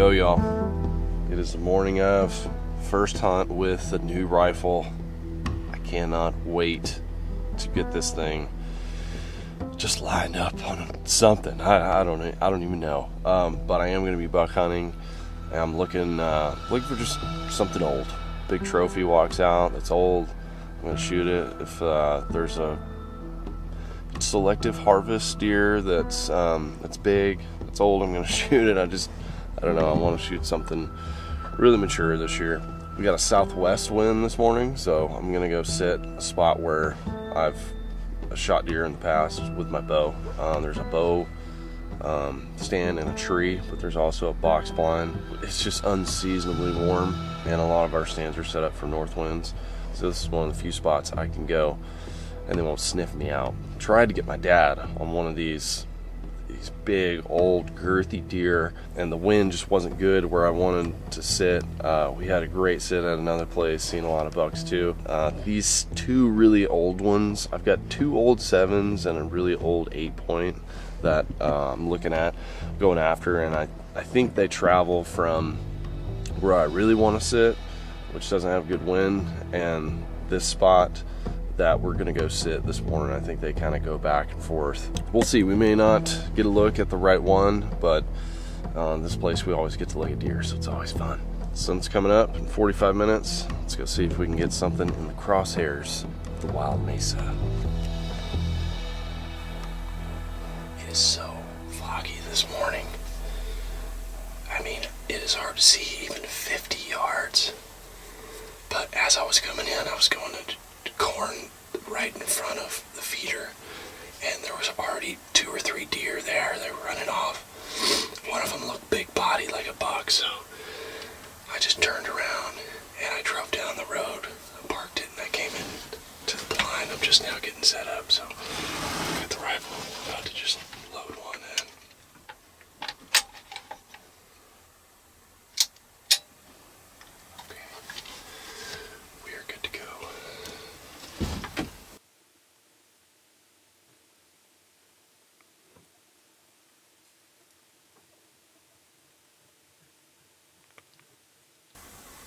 go, y'all. It is the morning of first hunt with the new rifle. I cannot wait to get this thing just lined up on something. I don't even know. But I am going to be buck hunting, and I'm looking for just something old. Big trophy walks out. It's old. I'm going to shoot it. If there's a selective harvest deer that's big, it's old, I'm going to shoot it. I don't know. I want to shoot something really mature this year. We got a southwest wind this morning, so I'm going to go sit a spot where I've shot deer in the past with my bow. There's a bow stand in a tree, but there's also a box blind. It's just unseasonably warm, and a lot of our stands are set up for north winds. So this is one of the few spots I can go and they won't sniff me out. Tried to get my dad on one of these big, old, girthy deer, and the wind just wasn't good where I wanted to sit. We had a great sit at another place, seen a lot of bucks too. These two really old ones, I've got two old 7s and a really old 8-point that I'm looking at going after, and I think they travel from where I really want to sit, which doesn't have good wind, and this spot that we're gonna go sit this morning. I think they kind of go back and forth. We'll see. We may not get a look at the right one, but this place we always get to look at deer, so it's always fun. Sun's coming up in 45 minutes. Let's go see if we can get something in the crosshairs of the Wild Mesa. It is so foggy this morning. I mean, it is hard to see even 50 yards. But as I was coming in, I was going to corn right in front of the feeder, and there was already 2 or 3 deer there. They were running off. One of them looked big body like a buck, so I just turned around and I drove down the road, parked it, and I came in to the blind. I'm just now getting set up, so I got the rifle, about to just load one in. Okay, we are good to go.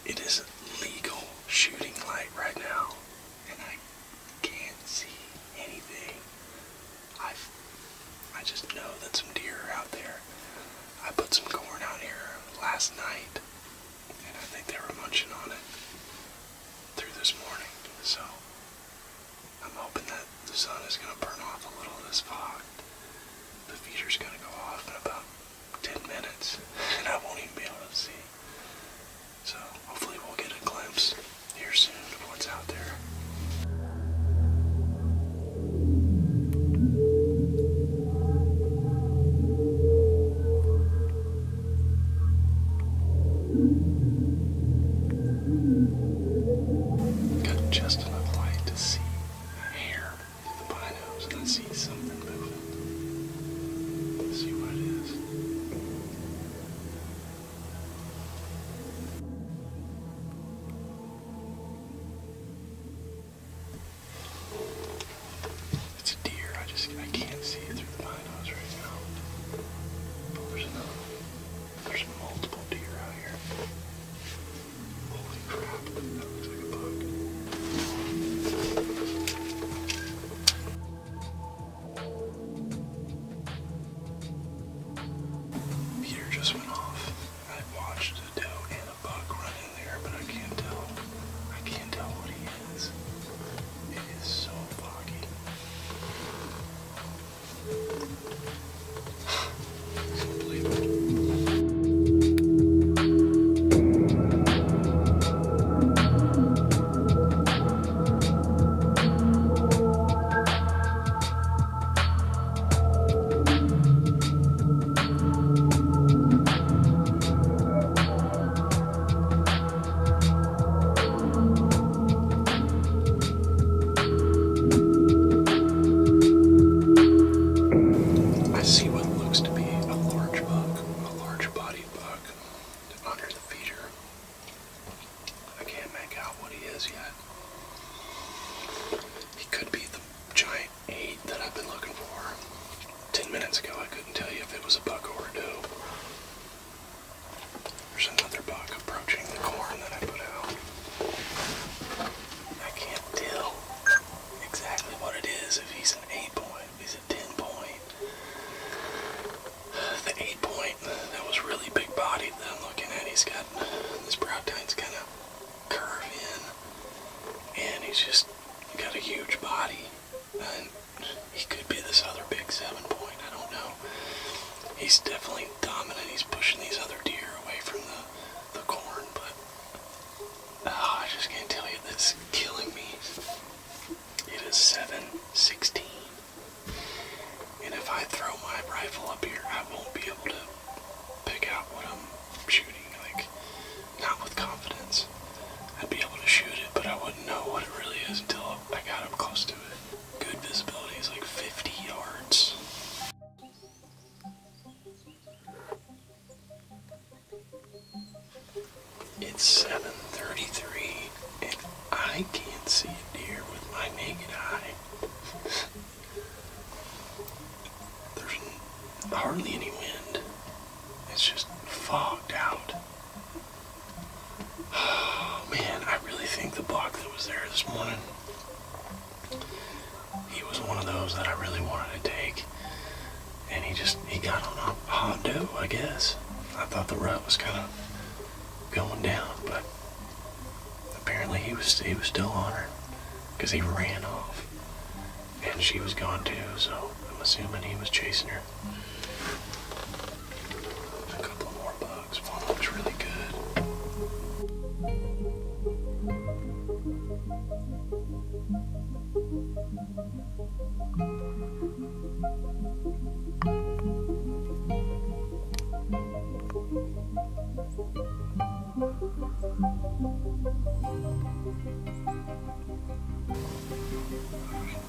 It is legal shooting light right now, and I can't see anything. I just know that some deer are out there. I put some corn out here last night, and I think they were munching on it through this morning. So I'm hoping that the sun is going to burn off a little of this fog. The feeder's going to go off in about 10 minutes, and I won't even be able to see. So hopefully we'll get a glimpse here soon of what's out there. Got just enough light to see a hair through the binos, and I see something moving. Let's see what it is. It's a deer. I can't see it through the binos right now. Oh, there's another one. There's multiple deer out here. Holy crap, that looks like a bug. Peter just went off. I watched a doe and a buck run in there, but I can't tell what he is. It is so foggy. It's unbelievable. I see what looks to be a large buck, a large bodied buck, under the feeder. I can't make out what he is yet. He could be the giant 8 that I've been looking for. 10 minutes ago I couldn't tell you if it was a buck or a doe. he's just got a huge body, and he could be this other big 7-point. I don't know. He's definitely dominant. He's pushing these other deer away from the corn, but I just can't tell you, this is killing me. It is 7:16, and if I throw my rifle up here, I won't be able to pick out what I'm shooting, like, not with confidence. I'd be able to shoot it, but I wouldn't know what it really is until I got up close to it. Good visibility is like 50 yards. It's 7:33, and I can't see a deer with my naked eye. There's hardly any wind. It's just fogged out. Oh man, I really think the buck that was there this morning, he was one of those that I really wanted to take. And he got on a hot doe, I guess. I thought the rut was kind of going down, but apparently he was still on her, because he ran off. And she was gone too, so I'm assuming he was chasing her. A couple more bugs. One looks really good.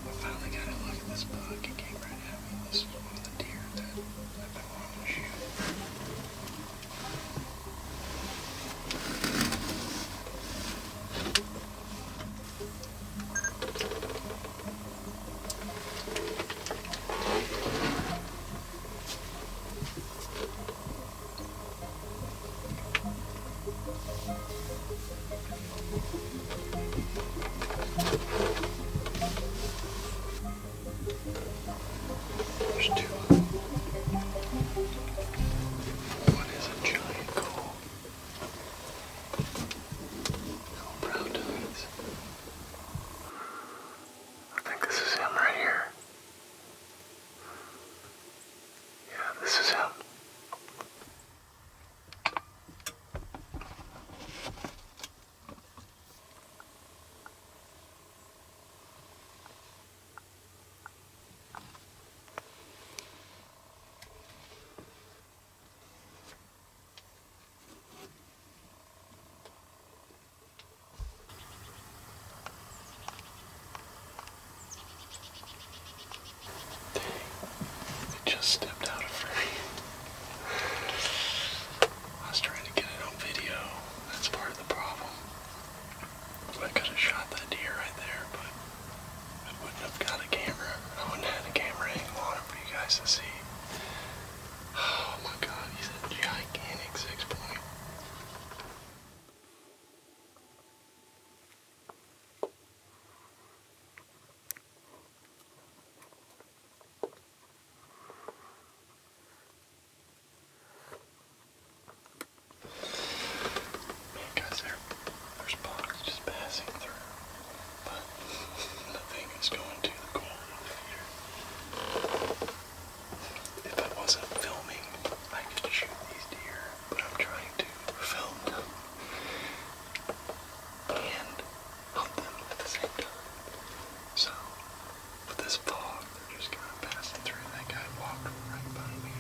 I finally got a look at this bug. It came right at me. This is one of the deer that I've been wanting to shoot. There's two of them. One is a giant coal. Little brown ducks. I think this is him right here. Yeah, this is him. Stepped out of frame. I was trying to get it on video. That's part of the problem. I could have shot that deer right there, but I wouldn't have got a camera. I wouldn't have had a camera angle on it for you guys to see. Oh my god, he's a gigantic 6-point. There's bugs just passing through, but nothing is going to the corn of the feeder. If I wasn't filming, I could shoot these deer, but I'm trying to film them and hunt them at the same time. So, with this fog, they're just kind of passing through. That guy walked right by me.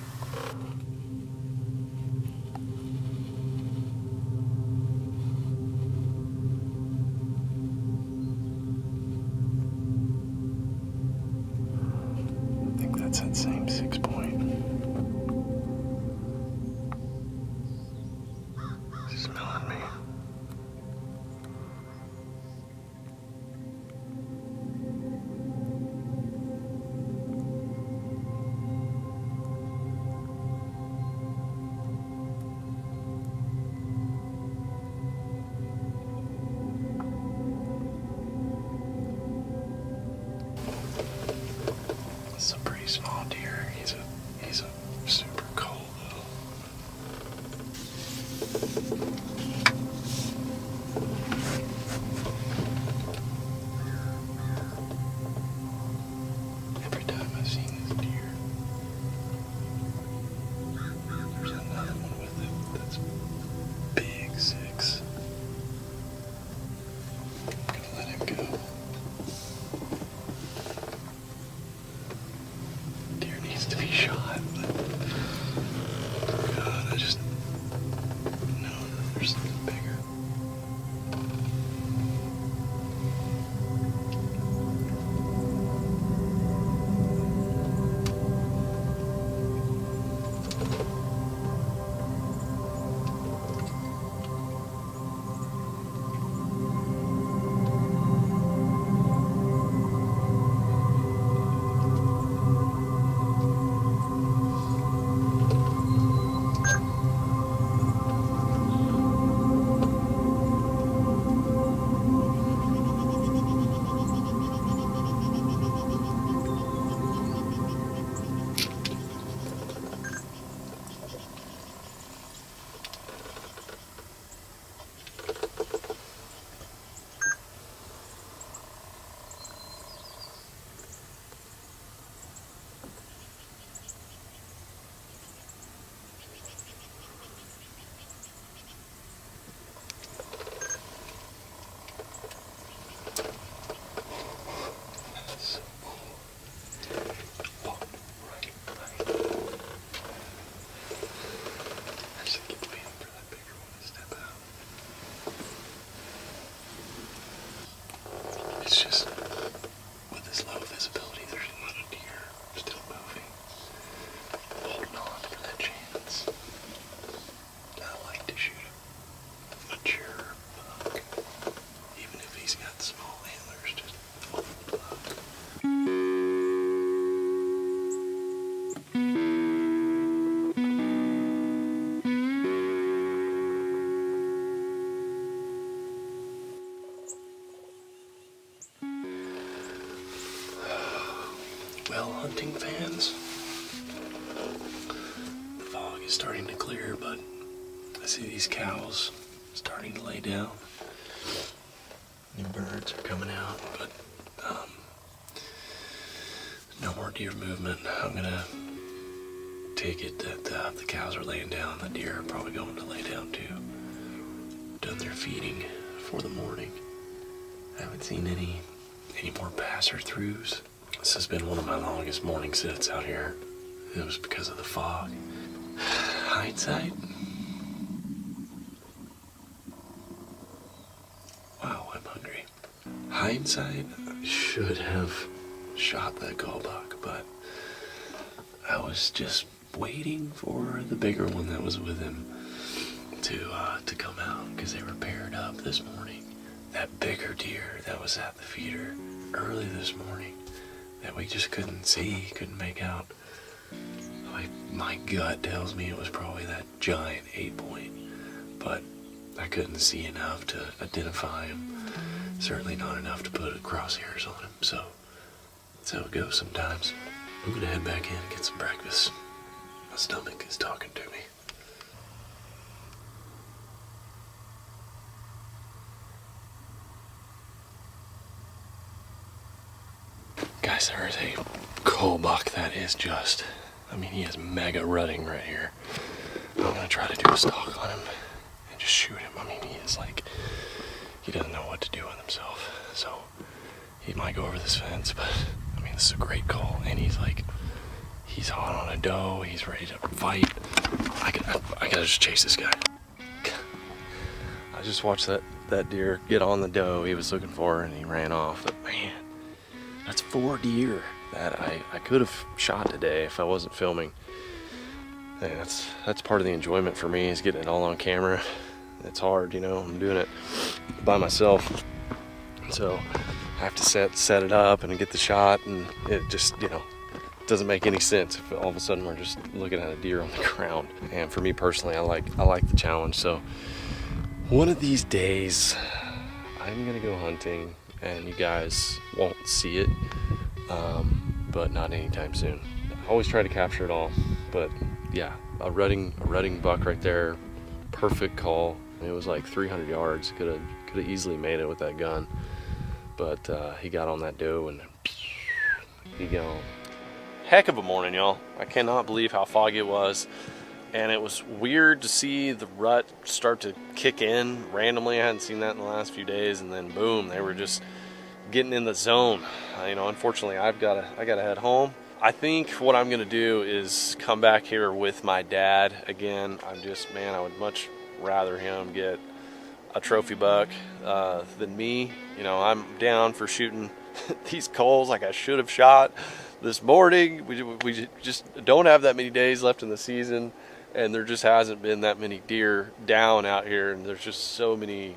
That's that same 6-point. Smelling me. It's a pretty small deer. He's it's just, with this low visibility, there's a lot of deer still moving. Holding on for that chance. I like to shoot a mature buck, even if he's got small antlers, just full buck. Well, hunting fans, the fog is starting to clear, but I see these cows starting to lay down. New birds are coming out, but no more deer movement. I'm gonna take it that the cows are laying down. The deer are probably going to lay down too. Done their feeding for the morning. I haven't seen any more passer-throughs. This has been one of my longest morning sits out here. It was because of the fog. Hindsight? Wow, I'm hungry. Hindsight, I should have shot that gull buck, but I was just waiting for the bigger one that was with him to come out, because they were paired up this morning. That bigger deer that was at the feeder early this morning that we just couldn't see, couldn't make out. My gut tells me it was probably that giant 8-point, but I couldn't see enough to identify him. Certainly not enough to put crosshairs on him, so that's how it goes sometimes. I'm gonna head back in and get some breakfast. My stomach is talking to me. Guys, there is a cull buck that is just, he is mega rutting right here. I'm gonna try to do a stalk on him and just shoot him. He is like, he doesn't know what to do with himself. So he might go over this fence, but this is a great call. And he's hot on a doe. He's ready to fight. I gotta just chase this guy. I just watched that deer get on the doe he was looking for, and he ran off. But man, that's 4 deer that I could have shot today if I wasn't filming. And that's part of the enjoyment for me, is getting it all on camera. It's hard, I'm doing it by myself, so I have to set it up and get the shot, and it just doesn't make any sense if all of a sudden we're just looking at a deer on the ground. And for me personally, I like the challenge. So one of these days I'm gonna go hunting, and you guys won't see it, but not anytime soon. I always try to capture it all, but yeah, a rutting buck right there, perfect call. It was like 300 yards. Could have easily made it with that gun, but he got on that doe and he gone. Heck of a morning, y'all. I cannot believe how foggy it was, and it was weird to see the rut start to kick in randomly. I hadn't seen that in the last few days, and then boom, they were just getting in the zone. Unfortunately, I gotta head home. I think what I'm gonna do is come back here with my dad again. I would much rather him get a trophy buck than me. I'm down for shooting these culls like I should have shot this morning. We just don't have that many days left in the season, and there just hasn't been that many deer down out here, and there's just so many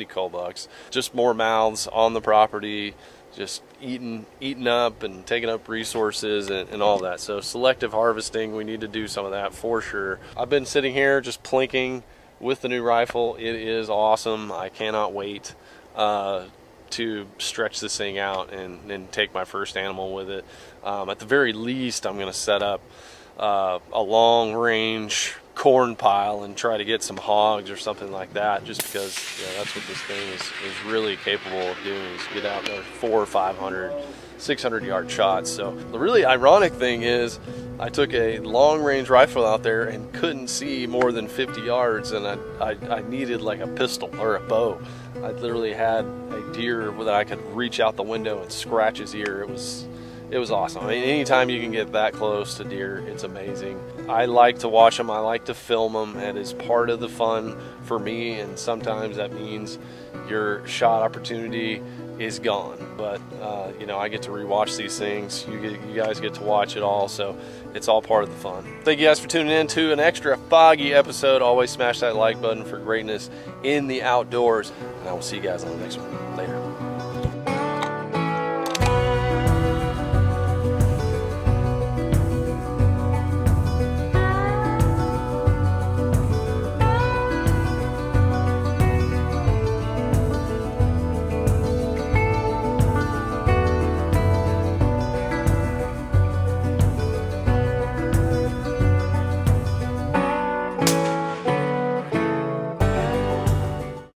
cull bucks. Just more mouths on the property, just eating up and taking up resources and all that. So selective harvesting, we need to do some of that for sure. I've been sitting here just plinking with the new rifle. It is awesome. I cannot wait to stretch this thing out and take my first animal with it. At the very least, I'm going to set up a long range corn pile and try to get some hogs or something like that, just because that's what this thing is really capable of doing, is get out there 400, 500, 600 yard shots. So the really ironic thing is I took a long range rifle out there and couldn't see more than 50 yards, and I needed like a pistol or a bow. I literally had a deer that I could reach out the window and scratch his ear. It was awesome. Anytime you can get that close to deer, it's amazing. I like to watch them. I like to film them. It is part of the fun for me, and sometimes that means your shot opportunity is gone. But you know, I get to rewatch these things. You guys get to watch it all, so it's all part of the fun. Thank you guys for tuning in to an extra foggy episode. Always smash that like button for greatness in the outdoors, and I will see you guys on the next one.